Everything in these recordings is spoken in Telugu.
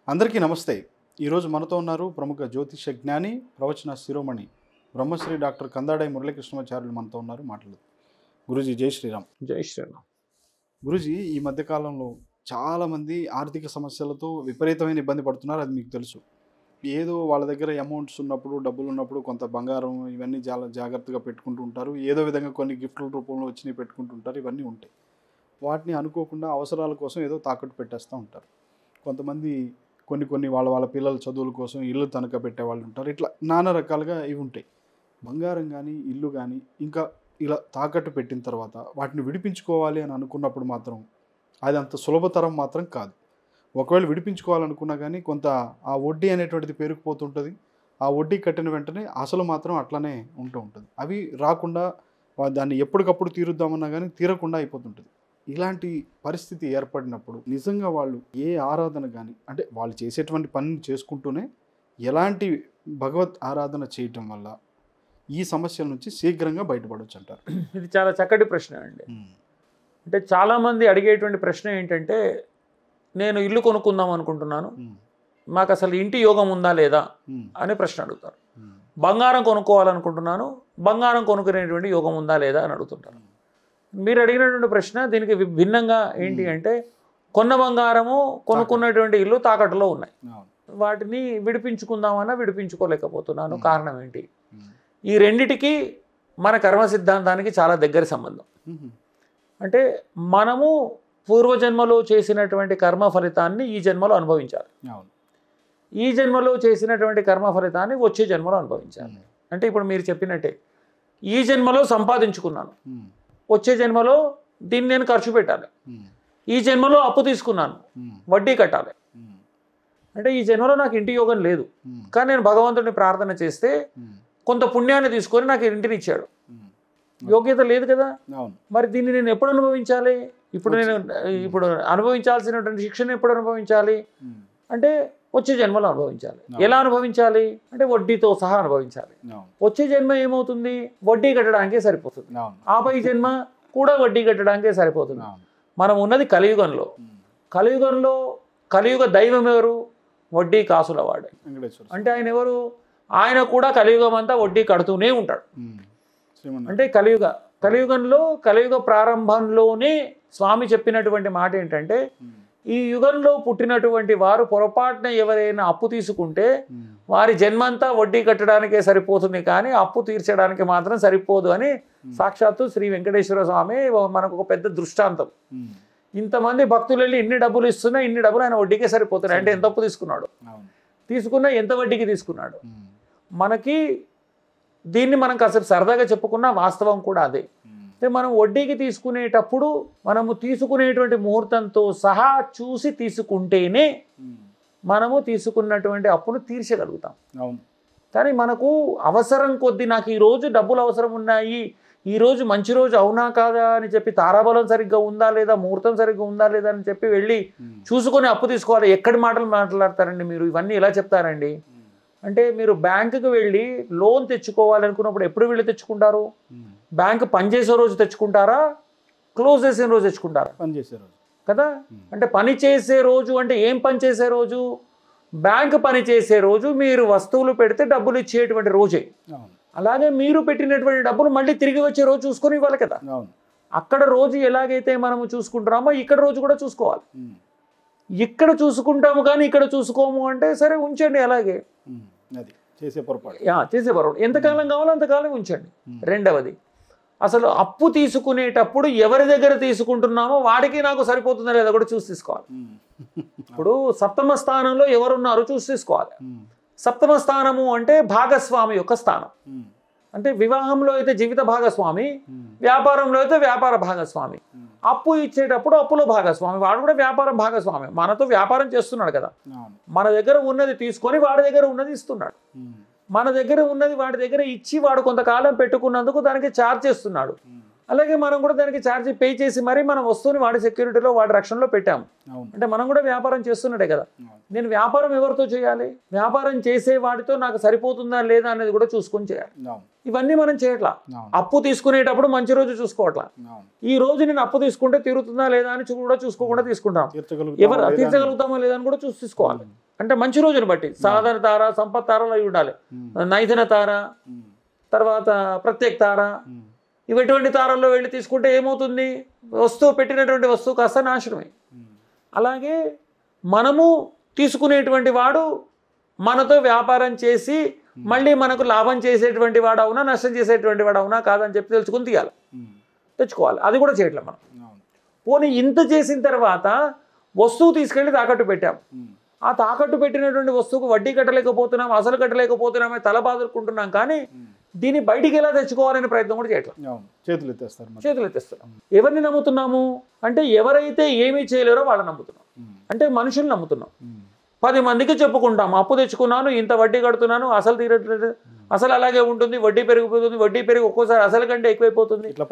అందరికీ నమస్తే. ఈరోజు మనతో ఉన్నారు ప్రముఖ జ్యోతిష జ్ఞాని, ప్రవచన శిరోమణి బ్రహ్మశ్రీ డాక్టర్ కందాడై మురళీకృష్ణమాచార్యులు మనతో ఉన్నారు. మాట్లాడదు. గురూజీ జై శ్రీరామ్. జై శ్రీరామ్. గురూజీ, ఈ మధ్యకాలంలో చాలామంది ఆర్థిక సమస్యలతో విపరీతమైన ఇబ్బంది పడుతున్నారు. అది మీకు తెలుసు. ఏదో వాళ్ళ దగ్గర అమౌంట్స్ ఉన్నప్పుడు, డబ్బులు ఉన్నప్పుడు కొంత బంగారం ఇవన్నీ చాలా జాగ్రత్తగా పెట్టుకుంటూ ఉంటారు. ఏదో విధంగా కొన్ని గిఫ్ట్ల రూపంలో వచ్చినవి పెట్టుకుంటుంటారు. ఇవన్నీ ఉంటాయి. వాటిని అనుకోకుండా అవసరాల కోసం ఏదో తాకట్టు పెట్టేస్తూ ఉంటారు. కొంతమంది కొన్ని వాళ్ళ పిల్లల చదువుల కోసం ఇల్లు తనఖా పెట్టే వాళ్ళు ఉంటారు. ఇట్లా నానా రకాలుగా ఇవి ఉంటాయి. బంగారం కానీ, ఇల్లు కానీ ఇంకా ఇలా తాకట్టు పెట్టిన తర్వాత వాటిని విడిపించుకోవాలి అని అనుకున్నప్పుడు మాత్రం అది అంత సులభతరం మాత్రం కాదు. ఒకవేళ విడిపించుకోవాలనుకున్నా కానీ కొంత ఆ వడ్డీ అనేటువంటిది పెరిగిపోతుంటుంది. ఆ వడ్డీ కట్టిన వెంటనే అసలు మాత్రం అట్లనే ఉంటుంది. అవి రాకుండా దాన్ని ఎప్పటికప్పుడు తీరుద్దామన్నా కానీ తీరకుండా అయిపోతుంటుంది. ఇలాంటి పరిస్థితి ఏర్పడినప్పుడు నిజంగా వాళ్ళు ఏ ఆరాధన కానీ, అంటే వాళ్ళు చేసేటువంటి పనిని చేసుకుంటూనే ఎలాంటి భగవత్ ఆరాధన చేయటం వల్ల ఈ సమస్యల నుంచి శీఘ్రంగా బయటపడవచ్చు అంటారు? ఇది చాలా చక్కటి ప్రశ్న అండి. అంటే చాలామంది అడిగేటువంటి ప్రశ్న ఏంటంటే, నేను ఇల్లు కొనుక్కుందాం అనుకుంటున్నాను, మాకు అసలు ఇంటి యోగం ఉందా లేదా అనే ప్రశ్న అడుగుతారు. బంగారం కొనుక్కోవాలనుకుంటున్నాను, బంగారం కొనుక్కునేటువంటి యోగం ఉందా లేదా అని అడుగుతుంటారు. మీరు అడిగినటువంటి ప్రశ్న దీనికి భిన్నంగా ఏంటి అంటే, కొన్న బంగారము కొనుక్కున్నటువంటి ఇల్లు తాకట్టులో ఉన్నాయి, వాటిని విడిపించుకుందామన్నా విడిపించుకోలేకపోతున్నాను. కారణం ఏంటి? ఈ రెండిటికి మన కర్మ సిద్ధాంతానికి చాలా దగ్గర సంబంధం. అంటే మనము పూర్వజన్మలో చేసినటువంటి కర్మ ఫలితాన్ని ఈ జన్మలో అనుభవించాలి. ఈ జన్మలో చేసినటువంటి కర్మ ఫలితాన్ని వచ్చే జన్మలో అనుభవించాలి. అంటే ఇప్పుడు మీరు చెప్పినట్టే, ఈ జన్మలో సంపాదించుకున్నాను, వచ్చే జన్మలో దీన్ని నేను ఖర్చు పెట్టాలి. ఈ జన్మలో అప్పు తీసుకున్నాను, వడ్డీ కట్టాలి. అంటే ఈ జన్మలో నాకు ఇంటి యోగం లేదు, కానీ నేను భగవంతుడిని ప్రార్థన చేస్తే కొంత పుణ్యాన్ని తీసుకొని నాకు ఇంటిని ఇచ్చాడు. యోగ్యత లేదు కదా, మరి దీన్ని నేను ఎప్పుడు అనుభవించాలి? ఇప్పుడు అనుభవించాల్సినటువంటి శిక్షణ ఎప్పుడు అనుభవించాలి అంటే వచ్చే జన్మలో అనుభవించాలి. ఎలా అనుభవించాలి అంటే వడ్డీతో సహా అనుభవించాలి. వచ్చే జన్మ ఏమవుతుంది? వడ్డీ కట్టడానికే సరిపోతుంది. ఆపై జన్మ కూడా వడ్డీ కట్టడానికే సరిపోతుంది. మనం ఉన్నది కలియుగంలో. కలియుగ దైవం ఎవరు? వడ్డీ కాసుల వాడే. అంటే ఆయన ఎవరు? ఆయన కూడా కలియుగం అంతా వడ్డీ కడుతూనే ఉంటాడు. అంటే కలియుగంలో కలియుగ ప్రారంభంలోనే స్వామి చెప్పినటువంటి మాట ఏంటంటే, ఈ యుగంలో పుట్టినటువంటి వారు పొరపాటున ఎవరైనా అప్పు తీసుకుంటే వారి జన్మంతా వడ్డీ కట్టడానికే సరిపోతుంది, కానీ అప్పు తీర్చడానికి మాత్రం సరిపోదు అని సాక్షాత్తు శ్రీ వెంకటేశ్వర స్వామి మనకు ఒక పెద్ద దృష్టాంతం. ఇంతమంది భక్తులు వెళ్ళి ఇన్ని డబ్బులు ఇస్తున్నా ఇన్ని డబ్బులు ఆయన వడ్డీకే సరిపోతున్నాయి. అంటే ఎంత అప్పు తీసుకున్నాడు, తీసుకున్నా ఎంత వడ్డీకి తీసుకున్నాడు. మనకి దీన్ని మనం కాసేపు సరదాగా చెప్పుకున్న వాస్తవం కూడా అదే. అంటే మనం వడ్డీకి తీసుకునేటప్పుడు మనము తీసుకునేటువంటి ముహూర్తంతో సహా చూసి తీసుకుంటేనే మనము తీసుకున్నటువంటి అప్పును తీర్చగలుగుతాం. కానీ మనకు అవసరం కొద్దీ, నాకు ఈరోజు డబ్బులు అవసరం ఉన్నాయి, ఈరోజు మంచి రోజు అవునా కాదా అని చెప్పి, తారాబలం సరిగ్గా ఉందా లేదా, ముహూర్తం సరిగ్గా ఉందా లేదా అని చెప్పి వెళ్ళి చూసుకొని అప్పు తీసుకోవాలి. ఎక్కడి మాటలు మాట్లాడతారండి మీరు? ఇవన్నీ ఎలా చెప్తారండి? అంటే మీరు బ్యాంకుకి వెళ్ళి లోన్ తెచ్చుకోవాలనుకున్నప్పుడు ఎప్పుడు వెళ్ళి తెచ్చుకుంటారు? బ్యాంకు పనిచేసే రోజు తెచ్చుకుంటారా, క్లోజ్ చేసే రోజు తెచ్చుకుంటారా? పనిచేసే రోజు కదా. అంటే పని చేసే రోజు అంటే ఏం పని చేసే రోజు? బ్యాంకు పని చేసే రోజు మీరు వస్తువులు పెడితే డబ్బులు ఇచ్చేటువంటి రోజే. అలాగే మీరు పెట్టినటువంటి డబ్బులు మళ్ళీ తిరిగి వచ్చే రోజు చూసుకొని ఇవ్వాలి కదా. అక్కడ రోజు ఎలాగైతే మనము చూసుకుంటున్నామో ఇక్కడ రోజు కూడా చూసుకోవాలి. ఇక్కడ చూసుకుంటాము కానీ ఇక్కడ చూసుకోము అంటే సరే ఉంచండి అలాగే. చేసే పొరపాటు ఎంతకాలం కావాలో అంతకాలం ఉంచండి. రెండవది, అసలు అప్పు తీసుకునేటప్పుడు ఎవరి దగ్గర తీసుకుంటున్నామో వాడికి నాకు సరిపోతుందా లేదా కూడా చూసి తీసుకోవాలి. ఇప్పుడు సప్తమ స్థానంలో ఎవరున్నారో చూసి తీసుకోవాలి. సప్తమ స్థానము అంటే భాగస్వామి యొక్క స్థానం. అంటే వివాహంలో అయితే జీవిత భాగస్వామి, వ్యాపారంలో అయితే వ్యాపార భాగస్వామి. అప్పు ఇచ్చేటప్పుడు అప్పులో భాగస్వామి, వాడు కూడా వ్యాపారం భాగస్వామి. మనతో వ్యాపారం చేస్తున్నాడు కదా. మన దగ్గర ఉన్నది తీసుకొని వాడి దగ్గర ఉన్నది ఇస్తున్నాడు. మన దగ్గర ఉన్నది వాడి దగ్గర ఇచ్చి వాడు కొంతకాలం పెట్టుకున్నందుకు దానికి ఛార్జ్ చేస్తున్నాడు. అలాగే మనం కూడా దానికి ఛార్జ్ పే చేసి మరీ మనం వస్తువుని వాడి సెక్యూరిటీలో వాడి రక్షణలో పెట్టాము. అంటే మనం కూడా వ్యాపారం చేస్తున్నట్టే కదా. నేను వ్యాపారం ఎవరితో చేయాలి? వ్యాపారం చేసే వాడితో నాకు సరిపోతుందా లేదా అనేది కూడా చూసుకొని చేయాలి. ఇవన్నీ మనం చేయట్లా. అప్పు తీసుకునేటప్పుడు మంచి రోజు చూసుకోవట్లా. ఈ రోజు నేను అప్పు తీసుకుంటే తీరుతుందా లేదా అని కూడా చూసుకోకుండా తీసుకుంటాం. ఎవరు తీర్చగలుగుతామా లేదా అని కూడా తీసుకోవాలి. అంటే మంచి రోజుని బట్టి సాధారణ తార, సంపత్ తారలు అవి ఉండాలి. నైజన తార, తర్వాత ప్రత్యేక తార, ఇవి ఎటువంటి తారల్లో వెళ్ళి తీసుకుంటే ఏమవుతుంది? వస్తువు పెట్టినటువంటి వస్తువు కాస్త నాశనమే. అలాగే మనము తీసుకునేటువంటి వాడు మనతో వ్యాపారం చేసి మళ్ళీ మనకు లాభం చేసేటువంటి వాడు అవునా, నష్టం చేసేటువంటి వాడు అవునా కాదని చెప్పి తెలుసుకుని తీయాలి, తెచ్చుకోవాలి. అది కూడా చేయట్లేదు మనం. పోనీ ఇంత చేసిన తర్వాత వస్తువు తీసుకెళ్ళి తాకట్టు పెట్టాం. ఆ తాకట్టు పెట్టినటువంటి వస్తువుకు వడ్డీ కట్టలేకపోతున్నాం, అసలు కట్టలేకపోతున్నామే, తల బాదుకుంటున్నాం. కానీ దీన్ని బయటికి ఎలా తెచ్చుకోవాలనే ప్రయత్నం కూడా చేయట్లేదు. చేతులు ఎత్తేస్తారు. ఎవరిని నమ్ముతున్నాము అంటే ఎవరైతే ఏమీ చేయలేరో వాళ్ళని నమ్ముతున్నాం. అంటే మనుషుల్ని నమ్ముతున్నాం. 10 మందికి చెప్పుకుంటాం, అప్పు తెచ్చుకున్నాను, ఇంత వడ్డీ కడుతున్నాను, అసలు తీరట్లేదు, అసలు అలాగే ఉంటుంది, వడ్డీ పెరిగిపోతుంది, వడ్డీ పెరిగి ఒక్కోసారి అసలు కంటే ఎక్కువైపోతుంది. ఇలా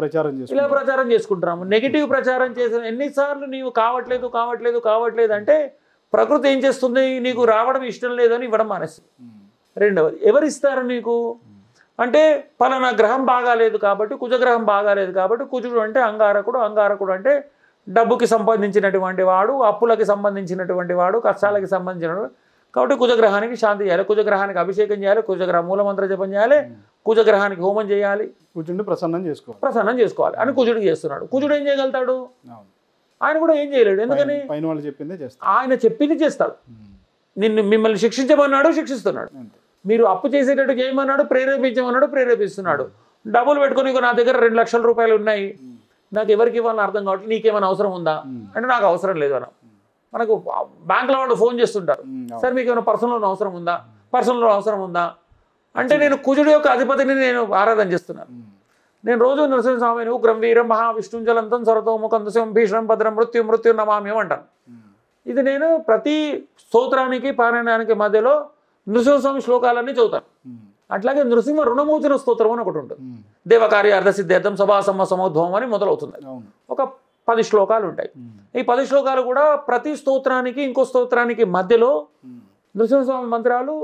ప్రచారం చేసుకుంటున్నాము. నెగిటివ్ ప్రచారం చేసిన ఎన్నిసార్లు నీవు కావట్లేదు అంటే ప్రకృతి ఏం చేస్తుంది? నీకు రావడం ఇష్టం లేదని ఇవ్వడం మానేస్తుంది. రెండవది, ఎవరిస్తారు నీకు అంటే పలానా గ్రహం బాగాలేదు కాబట్టి, కుజగ్రహం బాగాలేదు కాబట్టి, కుజుడు అంటే అంగారకుడు అంటే డబ్బుకి సంబంధించినటువంటి వాడు, అప్పులకి సంబంధించినటువంటి వాడు, కష్టాలకి సంబంధించినటువంటి. కాబట్టి కుజగ్రహానికి శాంతి చేయాలి, కుజగ్రహానికి అభిషేకం చేయాలి, కుజగ్రహ మూలమంత్ర జపం చేయాలి, కుజగ్రహానికి హోమం చేయాలి, కుజుడిని ప్రసన్నం చేసుకోవాలి అని కుజుడికి చేస్తున్నాడు. కుజుడు ఏం చేయగలుగుతాడు? ఆయన కూడా ఏం చేయలేడు. ఎందుకని? ఆయన చెప్పింది చేస్తాడు. మిమ్మల్ని శిక్షించమన్నాడు, శిక్షిస్తున్నాడు. మీరు అప్పు చేసేటట్టు చేయమన్నాడు, ప్రేరేపిస్తున్నాడు. డబ్బులు పెట్టుకుని నా దగ్గర 2 లక్షల రూపాయలు ఉన్నాయి, నాకు ఎవరికి ఇవ్వాలని అర్థం కావట్లేదు, నీకేమైనా అవసరం ఉందా అంటే నాకు అవసరం లేదు అన్న. మనకు బ్యాంకులో వాళ్ళు ఫోన్ చేస్తుంటారు, సార్ మీకు ఏమైనా పర్సనల్ లోన్ అవసరం ఉందా అంటే నేను కుజుడు యొక్క అధిపతిని నేను ఆరాధన చేస్తున్నాను. నేను రోజు నరసింహస్వామిని ఉగ్రం వీరం మహావిష్ణుం జలంతం సర్వతోముఖం దశం భీషణం భద్రం మృత్యు నమామ్యం అంటాను. ఇది నేను ప్రతి స్తోత్రానికి పారాయణానికి మధ్యలో నృసింహస్వామి శ్లోకాలన్నీ చదువుతాను. అట్లాగే నృసింహ రుణమోచన స్తోత్రం అని ఒకటి ఉంటుంది. దేవకార్య అర్ధసిద్ధార్థం సభాసమ్మ సమోద్భవం అని మొదలవుతుంది. ఒక 10 శ్లోకాలు ఉంటాయి. ఈ 10 శ్లోకాలు కూడా ప్రతి స్తోత్రానికి ఇంకో స్తోత్రానికి మధ్యలో నృసింహస్వామి మంత్రాలు,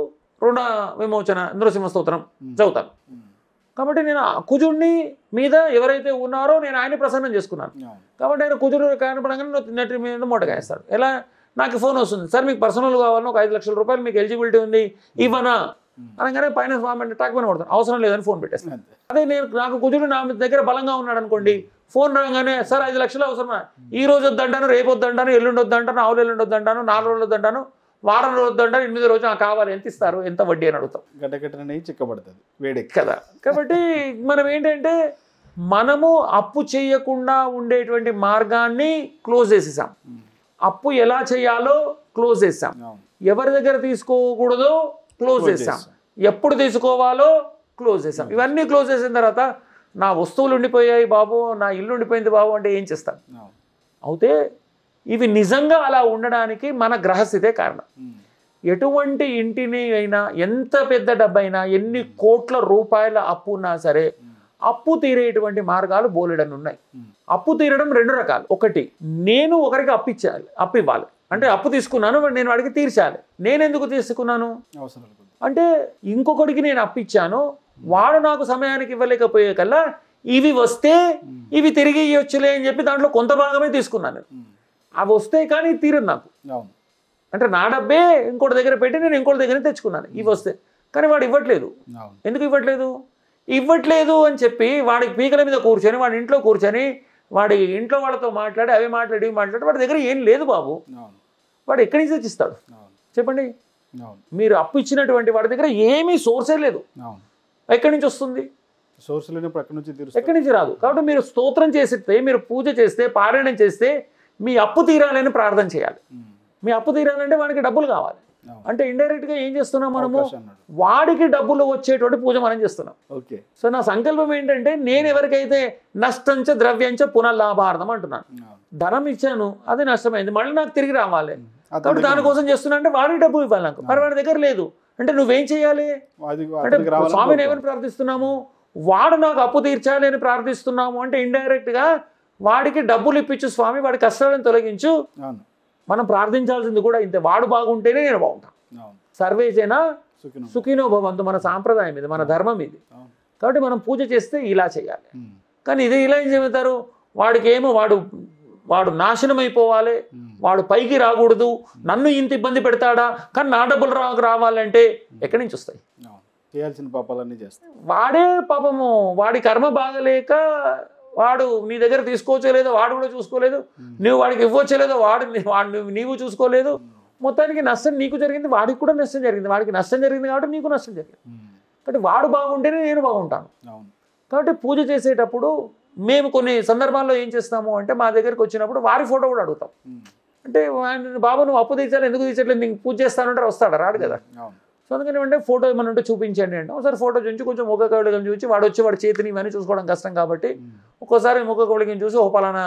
రుణ విమోచన, నృసింహ స్తోత్రం చదువుతాను. కాబట్టి నేను కుజుడిని మీద ఎవరైతే ఉన్నారో నేను ఆయన్ని ప్రసన్నం చేసుకున్నాను. కాబట్టి ఆయన కుజుడు కనపడంగానే నెట్టి మీద మూటగాయేస్తాడు. ఎలా? నాకు ఫోన్ వస్తుంది, సార్ మీకు పర్సనల్ కావాలని ఒక 5 లక్షల రూపాయలు మీకు ఎలిజిబిలిటీ ఉంది, ఇవ్వనా అనగానే పైన స్వామి అంటే టాక్ పైన కొడతాను, అవసరం లేదని ఫోన్ పెట్టేస్తాను. అదే నాకు కుజుడు నా దగ్గర బలంగా ఉన్నాడు అనుకోండి, ఫోన్ రాగానే సార్ 5 లక్షలు అవసరమా, ఈ రోజు వద్దంటాను, రేపు వద్దంటాను, ఎల్లుండి వద్దంటాను, ఆవులు ఎల్లుండి వద్దంటాను, 4 రోజులు వద్దంటాను, వారం రోజులు వద్దంటాను, 8 రోజులు నాకు కావాలి, ఎంత ఇస్తారు, ఎంత వడ్డీ అని అడుగుతాం. చిక్కబడుతుంది వేడెక్కి కదా. కాబట్టి మనం ఏంటంటే మనము అప్పు చేయకుండా ఉండేటువంటి మార్గాన్ని క్లోజ్ చేసేసాం. అప్పు ఎలా చేయాలో క్లోజ్ చేసాం, ఎవరి దగ్గర తీసుకోకూడదో క్లోజ్ చేసాం, ఎప్పుడు తీసుకోవాలో క్లోజ్ చేసాం. ఇవన్నీ క్లోజ్ చేసిన తర్వాత నా వస్తువులు ఉండిపోయాయి బాబు, నా ఇల్లు ఉండిపోయింది బాబు అంటే ఏం చేస్తాం? అయితే ఇవి నిజంగా అలా ఉండడానికి మన గ్రహస్థితే కారణం. ఎటువంటి ఇంటిని అయినా, ఎంత పెద్ద డబ్బైనా, ఎన్ని కోట్ల రూపాయల అప్పు ఉన్నా సరే అప్పు తీరేటువంటి మార్గాలు బోలెడని ఉన్నాయి. అప్పు తీరడం 2 రకాలు. ఒకటి, నేను ఒకరికి అప్పు ఇవ్వాలి, అంటే అప్పు తీసుకున్నాను, నేను వాడికి తీర్చాలి. నేను ఎందుకు తీసుకున్నాను అంటే ఇంకొకటికి నేను అప్పిచ్చాను, వాడు నాకు సమయానికి ఇవ్వలేకపోయే కల్లా ఇవి వస్తే ఇవి తిరిగి ఇవ్వచ్చులే అని చెప్పి దాంట్లో కొంత భాగమే తీసుకున్నాను. అవి వస్తాయి కానీ తీరదు నాకు. అంటే నా డబ్బే ఇంకోటి దగ్గర పెట్టి నేను ఇంకోటి దగ్గర తెచ్చుకున్నాను, ఇవి వస్తే. కానీ వాడు ఇవ్వట్లేదు. ఎందుకు ఇవ్వట్లేదు అని చెప్పి వాడికి పీకల మీద కూర్చొని, వాడి ఇంట్లో కూర్చొని, వాడి ఇంట్లో వాళ్ళతో మాట్లాడి అవి మాట్లాడి వాడి దగ్గర ఏం లేదు బాబు, వాడు ఎక్కడి నుంచి తెచ్చిస్తాడు చెప్పండి? మీరు అప్పు ఇచ్చినటువంటి వాడి దగ్గర ఏమీ సోర్సే లేదు. ఎక్కడి నుంచి వస్తుంది? ఎక్కడి నుంచి రాదు. కాబట్టి మీరు స్తోత్రం చేస్తే, మీరు పూజ చేస్తే, పారాయణం చేస్తే మీ అప్పు తీరాలని ప్రార్థన చేయాలి. మీ అప్పు తీరాలంటే వాడికి డబ్బులు కావాలి. అంటే ఇండైరెక్ట్గా ఏం చేస్తున్నాం మనము? వాడికి డబ్బులు వచ్చేటువంటి పూజ మనం చేస్తున్నాం. సో నా సంకల్పం ఏంటంటే, నేను ఎవరికైతే నష్టంచ ద్రవ్యంచ పునఃలాభార్థం అంటున్నాను. ధనం ఇచ్చాను, అది నష్టమైంది, మళ్ళీ నాకు తిరిగి రావాలి. కాబట్టి దానికోసం చేస్తున్నా అంటే వాడికి డబ్బు ఇవ్వాలి నాకు. మరి వాడి దగ్గర లేదు అంటే నువ్వేం చేయాలి? అంటే స్వామిని ఏమని ప్రార్థిస్తున్నాము? వాడు నాకు అప్పు తీర్చాలి అని ప్రార్థిస్తున్నాము అంటే ఇండైరెక్ట్గా వాడికి డబ్బులు ఇప్పించు స్వామి, వాడి కష్టాలను తొలగించు. మనం ప్రార్థించాల్సింది కూడా ఇంతే, వాడు బాగుంటేనే నేను బాగుంటాను. సర్వేజన సుఖినో భవంతు మన సాంప్రదాయం ఇది, మన ధర్మం ఇది. కాబట్టి మనం పూజ చేస్తే ఇలా చేయాలి. కానీ ఇది ఇలా ఏం చెబుతారు, వాడికి ఏమో వాడు నాశనం అయిపోవాలి, వాడు పైకి రాకూడదు, నన్ను ఇంత ఇబ్బంది పెడతాడా, కానీ నా డబ్బులు రావాలంటే ఎక్కడి నుంచి వస్తాయి? చేయాల్సిన పాపాలన్నీ చేస్తాయి. వాడే పాపము, వాడి కర్మ బాగలేక వాడు నీ దగ్గర తీసుకోవచ్చలేదో, వాడు కూడా చూసుకోలేదు, నువ్వు వాడికి ఇవ్వచ్చలేదో, నీవు చూసుకోలేదు. మొత్తానికి నష్టం నీకు జరిగింది, వాడికి కూడా నష్టం జరిగింది. వాడికి నష్టం జరిగింది కాబట్టి నీకు నష్టం జరిగింది. కాబట్టి వాడు బాగుంటేనే నేను బాగుంటాను. కాబట్టి పూజ చేసేటప్పుడు మేము కొన్ని సందర్భాల్లో ఏం చేస్తాము అంటే, మా దగ్గరికి వచ్చినప్పుడు వారి ఫోటో కూడా అడుగుతాం. అంటే బాబు నువ్వు అప్పు తీర్చాలి, ఎందుకు తీర్చట్లేదు, నీకు పూజ చేస్తానంటే వస్తాడా? రాడు కదా. సో అందుకని అంటే ఫోటో ఏమైనా ఉంటే చూపించండి అంటే ఒకసారి ఫోటో చూసి కొంచెం ముఖ కవళికం చూసి వాడి చేతిని ఇవన్నీ చూసుకోవడం కష్టం కాబట్టి ఒక్కోసారి ముఖ కవళికం చూసి పలానా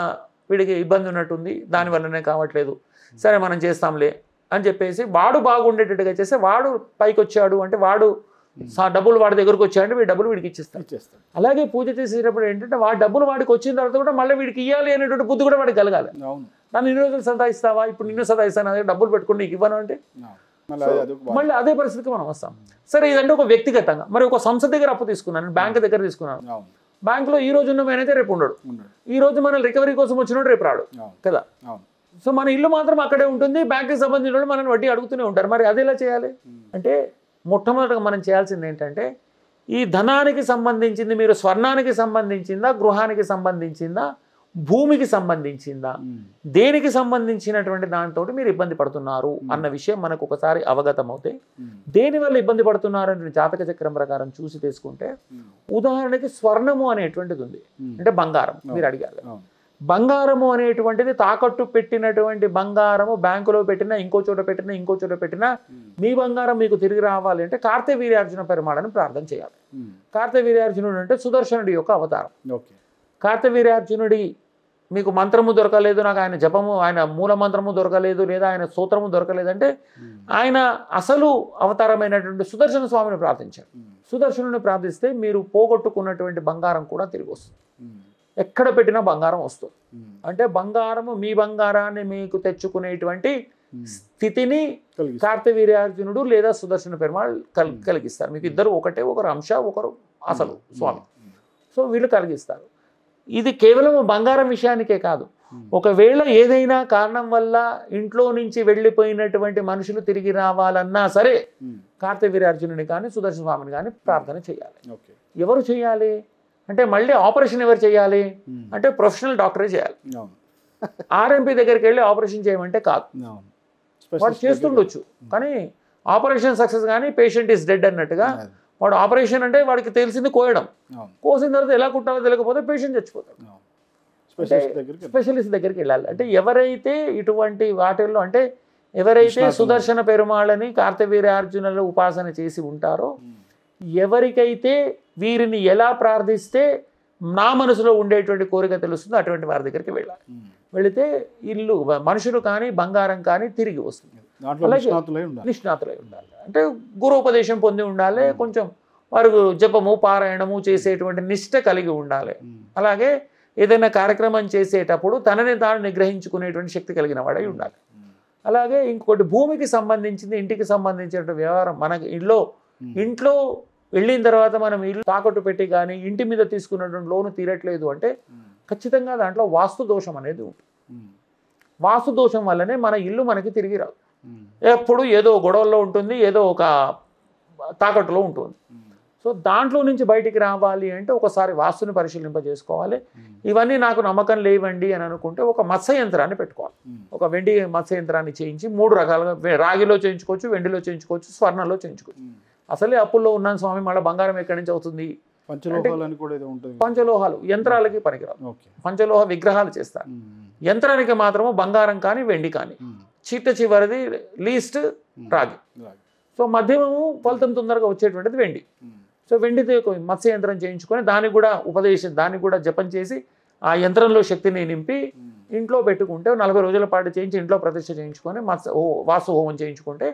వీడికి ఇబ్బంది ఉన్నట్టుంది, దానివల్లనే కావట్లేదు, సరే మనం చేస్తాంలే అని చెప్పేసి వాడు బాగుండేటట్టుగా చేస్తే, వాడు పైకి వచ్చాడు అంటే వాడు డబ్బులు వాడి దగ్గరకు వచ్చాయంటే వీడి డబ్బులు వీడికి ఇచ్చేస్తాడు. అలాగే పూజ చేసేటప్పుడు ఏంటంటే వాడి డబ్బులు వాడికి వచ్చిన తర్వాత కూడా మళ్ళీ వీడికి ఇవ్వాలి అనేటువంటి బుద్ధి కూడా వాడికి కలగాలి. నన్ను ఇన్ని రోజులు సతాయిస్తావా, ఇప్పుడు నిన్ను సతాయిస్తాను, అదే డబ్బులు పెట్టుకుని నీకు ఇవ్వను అంటే మళ్ళీ అదే పరిస్థితికి మనం వస్తాం. సరే ఇదంటే ఒక వ్యక్తిగతంగా. మరి ఒక సంస్థ దగ్గర అప్పు తీసుకున్నాను, బ్యాంక్ దగ్గర తీసుకున్నాను, బ్యాంకులో ఈ రోజు ఉన్న మేనైతే రేపు ఉండడు, ఈ రోజు మన రికవరీ కోసం వచ్చినోడు రేపు రాడు కదా. సో మన ఇల్లు మాత్రం అక్కడే ఉంటుంది, బ్యాంక్కి సంబంధించిన వాళ్ళు మనల్ని వడ్డీ అడుగుతూనే ఉంటారు. మరి అది ఎలా చేయాలి అంటే, మొట్టమొదటిగా మనం చేయాల్సింది ఏంటంటే, ఈ ధనానికి సంబంధించింది మీరు స్వర్ణానికి సంబంధించిందా, గృహానికి సంబంధించిందా, భూమికి సంబంధించిందా, దేనికి సంబంధించినటువంటి దాంతో మీరు ఇబ్బంది పడుతున్నారు అన్న విషయం మనకు ఒకసారి అవగతం అవుతే, దేనివల్ల ఇబ్బంది పడుతున్నారు అంటే జాతక చక్రం ప్రకారం చూసి తీసుకుంటే, ఉదాహరణకి స్వర్ణము అనేటువంటిది ఉంది, అంటే బంగారం. మీరు అడిగారు బంగారము అనేటువంటిది తాకట్టు పెట్టినటువంటి బంగారము బ్యాంకులో పెట్టినా, ఇంకో చోట పెట్టినా మీ బంగారం మీకు తిరిగి రావాలి అంటే కార్తవీర్యార్జున పెరుమాళని ప్రార్థన చేయాలి. కార్తవీర్యార్జునుడు అంటే సుదర్శనుడి యొక్క అవతారం. కార్తవీర్యార్జునుడి మీకు మంత్రము దొరకలేదు, నాకు ఆయన జపము, ఆయన మూల మంత్రము దొరకలేదు, లేదా ఆయన స్తోత్రము దొరకలేదంటే ఆయన అసలు అవతారమైనటువంటి సుదర్శన స్వామిని ప్రార్థించారు. సుదర్శనుని ప్రార్థిస్తే మీరు పోగొట్టుకున్నటువంటి బంగారం కూడా తిరిగి వస్తుంది. ఎక్కడ పెట్టినా బంగారం వస్తుంది. అంటే బంగారము, మీ బంగారాన్ని మీకు తెచ్చుకునేటువంటి స్థితిని కార్తవీర్యార్జునుడు లేదా సుదర్శన పెరుమాళ్ కలిగిస్తారు. మీకు ఇద్దరు ఒకటే, ఒకరు అంశ, ఒకరు అసలు స్వామి. సో వీళ్ళు కలిగిస్తారు. ఇది కేవలం బంగారం విషయానికే కాదు, ఒకవేళ ఏదైనా కారణం వల్ల ఇంట్లో నుంచి వెళ్ళిపోయినటువంటి మనుషులు తిరిగి రావాలన్నా సరే కార్తవీర్యార్జునుని కానీ సుదర్శన స్వామిని కానీ ప్రార్థన చేయాలి. ఎవరు చేయాలి అంటే, మళ్ళీ ఆపరేషన్ ఎవరు చేయాలి అంటే ప్రొఫెషనల్ డాక్టరే చేయాలి. ఆర్ఎంపీ దగ్గరికి వెళ్ళి ఆపరేషన్ చేయమంటే కాదు, వాడు చేస్తుండొచ్చు, కానీ ఆపరేషన్ సక్సెస్ కానీ పేషెంట్ ఈస్ డెడ్ అన్నట్టుగా. వాడు ఆపరేషన్ అంటే వాడికి తెలిసింది కోయడం, కోసిన తర్వాత ఎలా కుట్టాలో తెలియకపోతే పేషెంట్ చచ్చిపోతాడు. స్పెషలిస్ట్ దగ్గరికి వెళ్ళాలి. అంటే ఎవరైతే ఇటువంటి వాటిల్లో, అంటే ఎవరైతే సుదర్శన పెరుమాళని కార్తవీర్యార్జునుల ఉపాసన చేసి ఉంటారో, ఎవరికైతే వీరిని ఎలా ప్రార్థిస్తే నా మనసులో ఉండేటువంటి కోరిక తెలుస్తుందో అటువంటి వారి దగ్గరికి వెళ్ళాలి. వెళితే ఇల్లు, మనుషులు కానీ బంగారం కానీ తిరిగి వస్తుంది. నిష్ణాతులై ఉండాలి. అంటే గురోపదేశం పొంది ఉండాలి, కొంచెం వారు జపము పారాయణము చేసేటువంటి నిష్ట కలిగి ఉండాలి. అలాగే ఏదైనా కార్యక్రమం చేసేటప్పుడు తనని తాను నిగ్రహించుకునేటువంటి శక్తి కలిగిన వాడై ఉండాలి. అలాగే ఇంకొకటి, భూమికి సంబంధించింది, ఇంటికి సంబంధించిన వ్యవహారం. మనకి ఇంట్లో వెళ్ళిన తర్వాత మనం ఇల్లు తాకట్టు పెట్టి కానీ ఇంటి మీద తీసుకున్నటువంటి లోను తీరట్లేదు అంటే ఖచ్చితంగా దాంట్లో వాస్తు దోషం అనేది ఉంటుంది. వాస్తు దోషం వల్లనే మన ఇల్లు మనకి తిరిగి రాదు. ఎప్పుడు ఏదో గొడవల్లో ఉంటుంది, ఏదో ఒక తాకట్టులో ఉంటుంది. సో దాంట్లో నుంచి బయటికి రావాలి అంటే ఒకసారి వాస్తుని పరిశీలింపజేసుకోవాలి. ఇవన్నీ నాకు నమ్మకం లేవండి అని అనుకుంటే ఒక మత్స్య యంత్రాన్ని పెట్టుకోవాలి. ఒక వెండి మత్స్య యంత్రాన్ని చేయించి 3 రకాలుగా, రాగిలో చేయించుకోవచ్చు, వెండిలో చేయించుకోవచ్చు, స్వర్ణంలో చేయించుకోవచ్చు. అసలే అప్పుల్లో ఉన్నాను స్వామి, మళ్ళీ బంగారం ఎక్కడి నుంచి అవుతుంది? పంచలోహాలు యంత్రాలకి పనికిరాదు, పంచలోహ విగ్రహాలు చేస్తారు. యంత్రానికి మాత్రము బంగారం కానీ వెండి కానీ, చివరిది లీస్ట్ రాగి. సో మధ్యమము ఫలితం తొందరగా వచ్చేటువంటిది వెండి. సో వెండితో మత్స్య యంత్రం చేయించుకొని దానికి కూడా జపం చేసి ఆ యంత్రంలో శక్తిని నింపి ఇంట్లో పెట్టుకుంటే 40 రోజుల పాటు చేయించి ఇంట్లో ప్రతిష్ఠ చేయించుకొని వాస్తు హోమం చేయించుకుంటే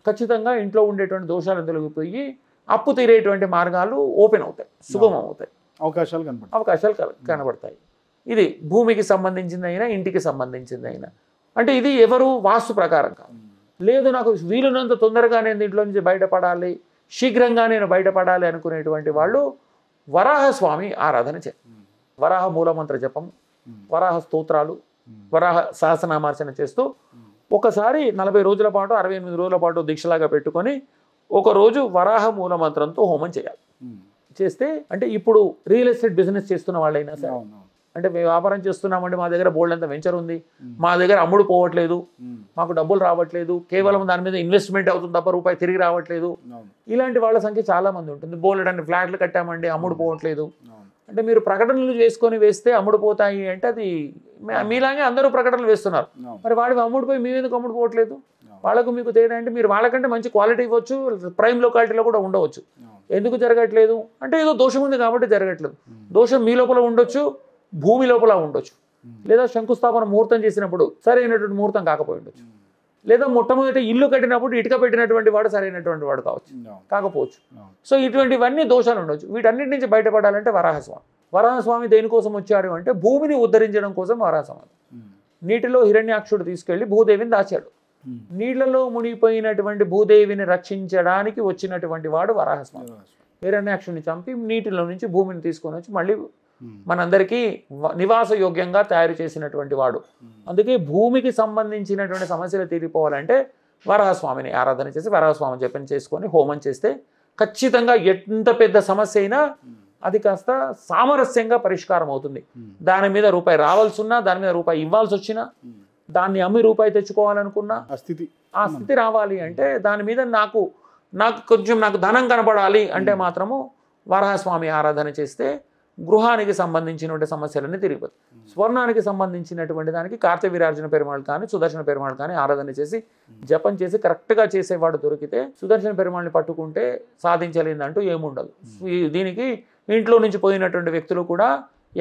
ఖచ్చితంగా ఇంట్లో ఉండేటువంటి దోషాలు తొలగిపోయి అప్పు తీరేటువంటి మార్గాలు ఓపెన్ అవుతాయి, సుగమం అవుతాయి, అవకాశాలు కనబడతాయి. ఇది భూమికి సంబంధించిందైనా ఇంటికి సంబంధించిందైనా. అంటే ఇది ఎవరు వాస్తు ప్రకారం కాదు. లేదు నాకు వీలున్నంత తొందరగా నేను దీంట్లో నుంచి బయటపడాలి, శీఘ్రంగా నేను బయటపడాలి అనుకునేటువంటి వాళ్ళు వరాహస్వామి ఆరాధన చేయాలి. వరాహ మూలమంత్ర జపం, వరాహ స్తోత్రాలు, వరాహ సహస్రనామార్చన చేస్తూ ఒకసారి 40 రోజుల పాటు 68 రోజుల పాటు దీక్షలాగా పెట్టుకొని ఒకరోజు వరాహ మూల మంత్రంతో హోమం చేయాలి. చేస్తే అంటే ఇప్పుడు రియల్ ఎస్టేట్ బిజినెస్ చేస్తున్న వాళ్ళైనా సరే, అంటే మేము వ్యాపారం చేస్తున్నామంటే మా దగ్గర బోల్డ్ అంత వెంచర్ ఉంది, మా దగ్గర అమ్ముడు పోవట్లేదు, మాకు డబ్బులు రావట్లేదు, కేవలం దాని మీద ఇన్వెస్ట్మెంట్ అవుతుంది తప్ప రూపాయి తిరిగి రావట్లేదు, ఇలాంటి వాళ్ళ సంఖ్య చాలా మంది ఉంటుంది. బోల్డ్ అంటే ఫ్లాట్లు కట్టామండి అమ్ముడు పోవట్లేదు అంటే మీరు ప్రకటనలు చేసుకొని వేస్తే అమ్ముడు పోతాయి అంటే అది మీలాగే అందరూ ప్రకటనలు వేస్తున్నారు, మరి వాడికి అమ్ముడుపోయి మేము ఎందుకు అమ్ముడు పోవట్లేదు? వాళ్ళకు మీకు తేడా అంటే మీరు వాళ్ళకంటే మంచి క్వాలిటీ ఇవ్వచ్చు, ప్రైమ్ లొకాలిటీలో కూడా ఉండవచ్చు, ఎందుకు జరగట్లేదు అంటే ఏదో దోషం ఉంది కాబట్టి జరగట్లేదు. దోషం మీ లోపల ఉండొచ్చు, భూమి లోపల ఉండొచ్చు, లేదా శంకుస్థాపన ముహూర్తం చేసినప్పుడు సరైనటువంటి ముహూర్తం కాకపోయి ఉండొచ్చు, లేదా మొట్టమొదటి ఇల్లు కట్టినప్పుడు ఇటుక పెట్టినటువంటి వాడు సరైనటువంటి వాడు కాకపోవచ్చు. సో ఇటువంటివన్నీ దోషాలు ఉండొచ్చు. వీటన్నిటి నుంచి బయటపడాలంటే వరాహస్వామి దేనికోసం వచ్చాడు అంటే భూమిని ఉద్ధరించడం కోసం వరాహస్వామి నీటిలో హిరణ్యాక్షుడు తీసుకెళ్లి భూదేవిని దాచాడు. నీళ్లలో మునిగిపోయినటువంటి భూదేవిని రక్షించడానికి వచ్చినటువంటి వాడు వరాహస్వామి. హిరణ్యాక్షుడిని చంపి నీటిలో నుంచి భూమిని తీసుకొని వచ్చి మళ్ళీ మనందరికీ నివాస యోగ్యంగా తయారు చేసినటువంటి వాడు. అందుకే భూమికి సంబంధించినటువంటి సమస్యలు తీరిపోవాలంటే వరాహస్వామిని ఆరాధన చేసి వరాహస్వామి జపం చేసుకొని హోమం చేస్తే ఖచ్చితంగా ఎంత పెద్ద సమస్య అయినా అది కాస్త సామరస్యంగా పరిష్కారం అవుతుంది. దాని మీద రూపాయి రావాల్సి ఉన్నా, దాని మీద రూపాయి ఇవ్వాల్సి వచ్చినా, దాన్ని అమ్మి రూపాయి తెచ్చుకోవాలనుకున్నా ఆ స్థితి రావాలి అంటే దాని మీద నాకు కొంచెం ధనం కనపడాలి అంటే మాత్రము వరాహస్వామి ఆరాధన చేస్తే గృహానికి సంబంధించినటువంటి సమస్యలన్నీ తిరిగిపోతాయి. స్వర్ణానికి సంబంధించినటువంటి దానికి కార్తవీర్యార్జున పెరుమాళ్ కానీ సుదర్శన పెరుమాళ్ కానీ ఆరాధన చేసి జపం చేసి కరెక్ట్గా చేసేవాడు దొరికితే సుదర్శన పెరుమాళ్ళని పట్టుకుంటే సాధించలేదంటూ ఏముండదు. దీనికి ఇంట్లో నుంచి పోయినటువంటి వ్యక్తులు కూడా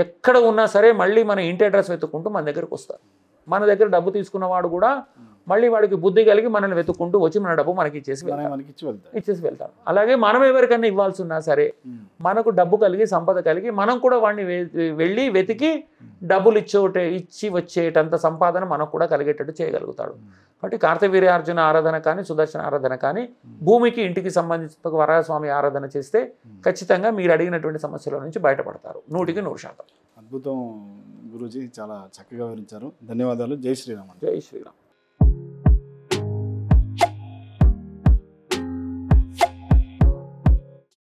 ఎక్కడ ఉన్నా సరే మళ్ళీ మన ఇంటి అడ్రస్ వెతుక్కుంటూ మన దగ్గరకు వస్తారు. మన దగ్గర డబ్బు తీసుకున్నవాడు కూడా మళ్ళీ వాడికి బుద్ధి కలిగి మనల్ని వెతుక్కుంటూ వచ్చి మన డబ్బు మనకి ఇచ్చేసి వెళ్తాడు. అలాగే మనం ఎవరికైనా ఇవ్వాల్సి ఉన్నా సరే మనకు డబ్బు కలిగి సంపద కలిగి మనం కూడా వాడిని వెళ్ళి వెతికి డబ్బులు ఇచ్చి వచ్చేటంత సంపాదన మనకు కూడా కలిగేటట్టు చేయగలుగుతాడు. కాబట్టి కార్తవీర్యార్జున ఆరాధన కానీ సుదర్శన ఆరాధన కానీ భూమికి ఇంటికి సంబంధించిన వరాహస్వామి ఆరాధన చేస్తే ఖచ్చితంగా మీరు అడిగినటువంటి సమస్యల నుంచి బయటపడతారు 100%. అద్భుతం గురూజీ, చాలా చక్కగా వివరించారు. ధన్యవాదాలు. జై శ్రీరామ్. జై శ్రీరామ్.